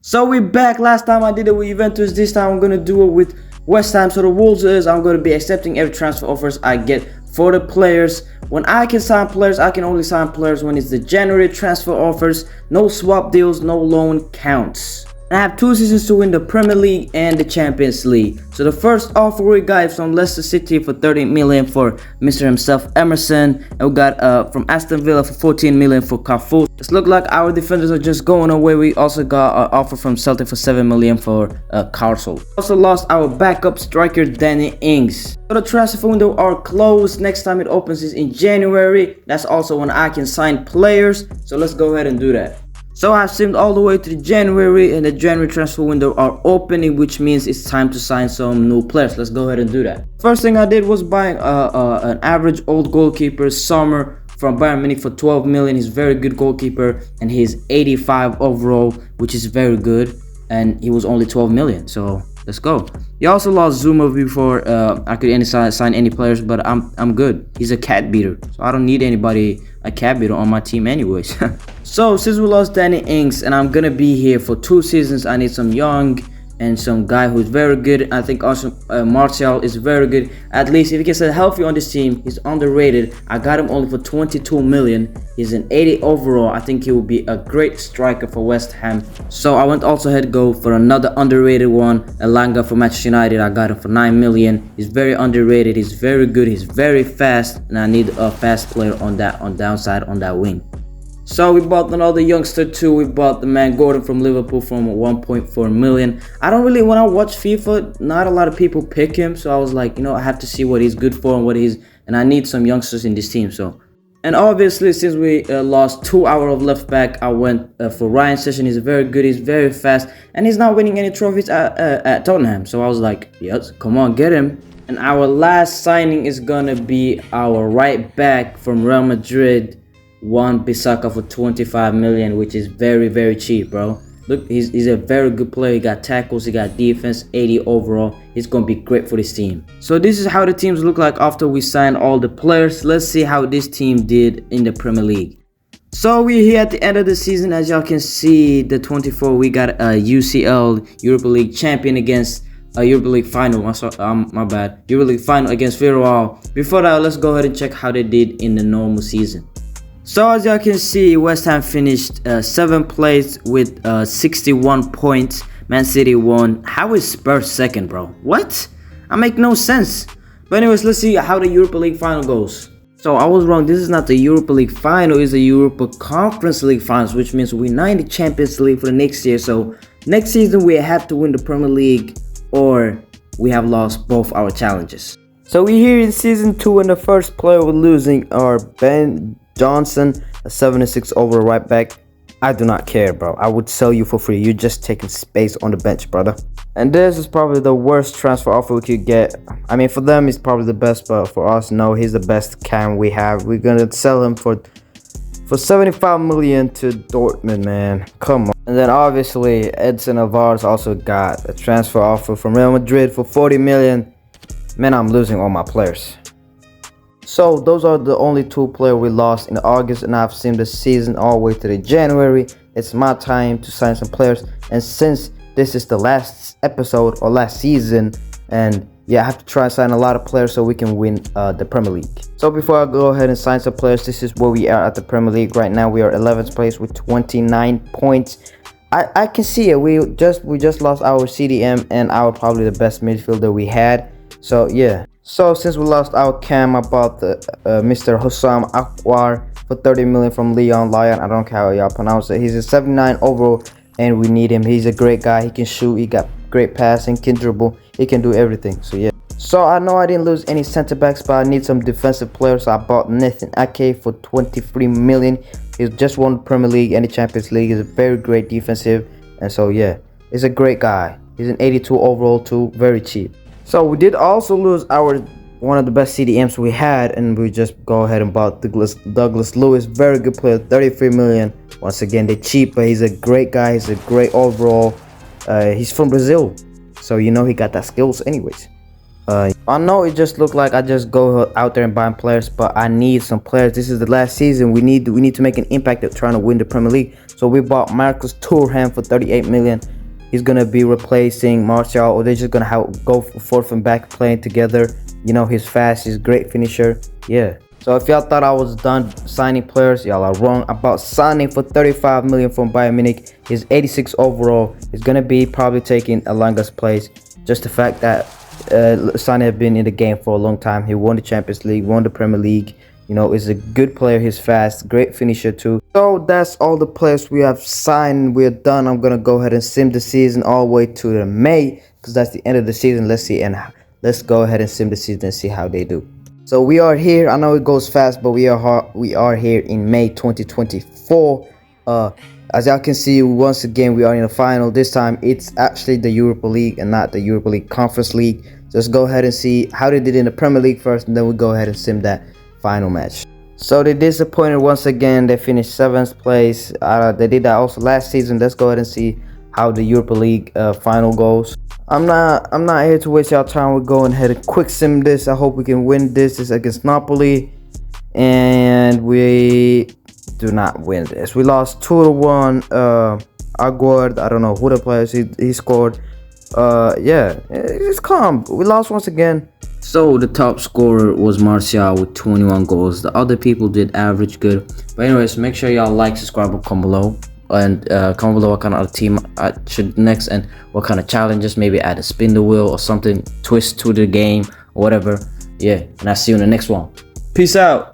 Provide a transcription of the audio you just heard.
So we're back. Last time I did it with Juventus. This time I'm gonna do it with West Ham. So the rules is I'm gonna be accepting every transfer offers I get for the players. When I can sign players, I can only sign players when it's the January transfer offers. No swap deals, no loan counts. I have 2 seasons to win the Premier League and the Champions League. So the first offer we got is from Leicester City for 30 million for Mr. himself, Emerson. And we got from Aston Villa for 14 million for Cafu. It looks like our defenders are just going away. We also got an offer from Celtic for 7 million for Carcel. Also lost our backup striker Danny Ings. So the transfer window are closed. Next time it opens is in January. That's also when I can sign players. So let's go ahead and do that. So I've simmed all the way to January, and the January transfer window are opening, which means it's time to sign some new players. Let's go ahead and do that. First thing I did was buying an average old goalkeeper, Sommer, from Bayern Munich for 12 million. He's a very good goalkeeper, and he's 85 overall, which is very good, and he was only 12 million. So let's go. He also lost Zuma before I could sign any players, but I'm good. He's a cat beater, so I don't need a cat beater on my team anyways. So since we lost Danny Ings and I'm gonna be here for 2 seasons, I need some young and some guy who's very good. I think also Martial is very good. At least if he gets healthy on this team, he's underrated. I got him only for 22 million. He's an 80 overall. I think he will be a great striker for West Ham. So I went also ahead to go for another underrated one, Elanga for Manchester United. I got him for 9 million. He's very underrated. He's very good. He's very fast, and I need a fast player on downside on that wing. So we bought another youngster too. We bought the man Gordon from Liverpool from 1.4 million. I don't really, when I watch FIFA, not a lot of people pick him. So I was like, I have to see what he's good for and I need some youngsters in this team. So, and obviously since we lost 2 hours of left back, I went for Ryan Session. He's very good. He's very fast, and he's not winning any trophies at Tottenham. So I was like, yes, come on, get him. And our last signing is gonna be our right back from Real Madrid, Wan-Bissaka for 25 million, which is very, very cheap, bro. Look, he's a very good player. He got tackles, he got defense, 80 overall. He's gonna be great for this team. So this is how the teams look like after we signed all the players. Let's see how this team did in the Premier League. So we're here at the end of the season. As y'all can see, the 24, we got a UCL Europa League champion against a Europa League final. My bad. Europa League final against Villarreal. Before that, let's go ahead and check how they did in the normal season. So as y'all can see, West Ham finished 7th place with 61 points. Man City won. How is Spurs second, bro? What? I make no sense. But anyways, let's see how the Europa League final goes. So I was wrong. This is not the Europa League final. It's the Europa Conference League finals, which means we're not in the Champions League for the next year. So next season we have to win the Premier League, or we have lost both our challenges. So we're here in season 2, and the first player we're losing are Ben Johnson, a 76 overall right back. I do not care, bro. I would sell you for free. You're just taking space on the bench, brother. And this is probably the worst transfer offer we could get. I mean, for them, he's probably the best, but for us, no, he's the best cam we have. We're gonna sell him for 75 million to Dortmund, man. Come on. And then obviously, Edson Alvarez also got a transfer offer from Real Madrid for 40 million. Man, I'm losing all my players. So those are the only 2 players we lost in August, and I've seen the season all the way to the January. It's my time to sign some players, and since this is the last episode or last season, and yeah, I have to try and sign a lot of players so we can win the Premier League. So before I go ahead and sign some players, this is where we are at the Premier League right now. We are 11th place with 29 points. I can see it. We just lost our CDM and our probably the best midfielder we had. So yeah. So since we lost our cam, I bought the Mr. Hossam Akwar for 30 million from Lyon. I don't care how y'all pronounce it. He's a 79 overall, and we need him. He's a great guy. He can shoot. He got great passing, can dribble. He can do everything. So yeah. So I know I didn't lose any center backs, but I need some defensive players. So I bought Nathan Ake for 23 million. He's just won the Premier League and the Champions League. He's a very great defensive, and so yeah, he's a great guy. He's an 82 overall too, very cheap. So we did also lose one of the best CDMs we had, and we just go ahead and bought Douglas Lewis, very good player, 33 million. Once again, they're cheap, but he's a great guy. He's a great overall. He's from Brazil, so he got that skills anyways. I know it just looked like I just go out there and buy players, but I need some players. This is the last season. We need to make an impact at trying to win the Premier League. So we bought Marcus Thuram for 38 million. He's gonna be replacing Martial, or they're just gonna go forth and back playing together. You know, he's fast, he's a great finisher. Yeah. So if y'all thought I was done signing players, y'all are wrong. About signing for 35 million from Bayern Munich. He's 86 overall. He's gonna be probably taking Elanga's place. Just the fact that Sane has been in the game for a long time. He won the Champions League, won the Premier League. You know, is a good player. He's fast, great finisher too. So that's all the players we have signed. We're done. I'm gonna go ahead and sim the season all the way to the May, because that's the end of the season. Let's see, and let's go ahead and sim the season and see how they do. So we are here. I know it goes fast, but we are here in May 2024. As y'all can see, once again we are in the final. This time it's actually the Europa League and not the Europa League Conference League. Just go ahead and see how they did in the Premier League first, and then we go ahead and sim that final match. So they disappointed once again. They finished 7th place. They did that also last season. Let's go ahead and see how the Europa League final goes. I'm not here to waste y'all time. We're going ahead and quick sim this. I hope we can win this. It's against Napoli, and we do not win this. We lost 2-1. Aguerd, I don't know who the players he scored. Yeah, it's calm. We lost once again. So the top scorer was Martial with 21 goals. The other people did average good. But anyways, make sure y'all like, subscribe, and comment below. And comment below what kind of team I should next, and what kind of challenges. Maybe add a spin the wheel or something, twist to the game or whatever. Yeah, and I'll see you in the next one. Peace out.